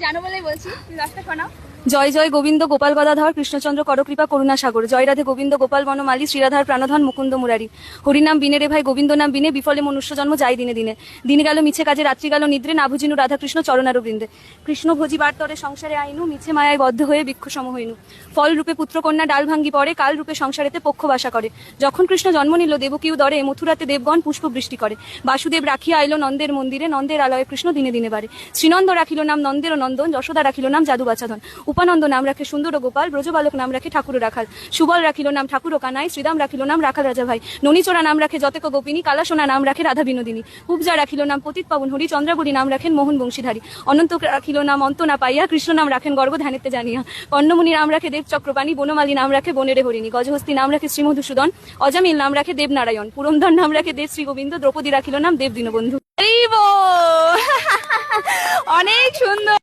জানো বলেই বলছি, তুমি দশটা শোনাও। জয় জয় গোবিন্দ গোপাল গদাধর কৃষ্ণচন্দ্র করকৃপা করুণা সাগর, জয় রাধে গোবিন্দ গোপাল বনমালী শ্রীরাধার প্রাণধন মুকুন্দ মুরারি। হরিনাম বিনে রে ভাই গোবিন্দ নাম বিনে, বিফলে মনুষ্য জন্ম যাই দিনে দিনে। দিন গেল মিছে কাজে রাত্রি গেল নিদ্রে, না বুঝিনু রাধা কৃষ্ণ চরণার বৃন্দে। কৃষ্ণ ভোজি বার্তরে সংসারে আইনু, মিছে মায়ায় বদ্ধ হয়ে বৃক্ষ সম হইনু। ফল রূপে পুত্রকন্যা ডাল ভাঙ্গি পড়ে, কাল রূপে সংসারেতে পক্ষ বাসা করে। যখন কৃষ্ণ জন্ম নিল দেবকীও দরে, মথুরাতে দেবগণ পুষ্প বৃষ্টি করে। বাসুদেব রাখিয়া আইল নন্দের মন্দিরে, নন্দের আলয়ে কৃষ্ণ দিনে দিনে বাড়ে। শ্রীনন্দ রাখিল নাম নন্দের নন্দন, যশোদা রাখিল নাম জাদু বাছাধন। উপানন্দ নাম রাখে সুন্দর গোপাল, ব্রজবালক নাম রাখে ঠাকুর রাখাল। সুবল রাখিল নাম ঠাকুর কানাই, শ্রীদাম রাখিল নাম রাখাল রাজা ভাই। ননীচোরা নাম রাখে যতেক গোপিনী, কালাসোনা নাম রাখে রাধা বিনোদিনী। উপজা রাখিল নাম পতিত পাবন হরি, চন্দ্রাবলী নাম রাখেন মোহন বংশীধারী। অনন্ত রাখিল নাম অন্ত না পাইয়া, কৃষ্ণ নাম রাখেন গর্ব ধ্যানেতে জানিয়া। কর্ণমুনি নাম রাখে দেব চক্রপাণী, বনমালী নাম রাখে বনেরে হরিণী। গজহস্তি নাম রাখে শ্রীমধুসূদন, অজামিল নাম রাখে দেবনারায়ণ। পুরন্দর নাম রাখে দেব শ্রী গোবিন্দ, দ্রৌপদী রাখিল নাম দেব দীনবন্ধু। অনেক সুন্দর।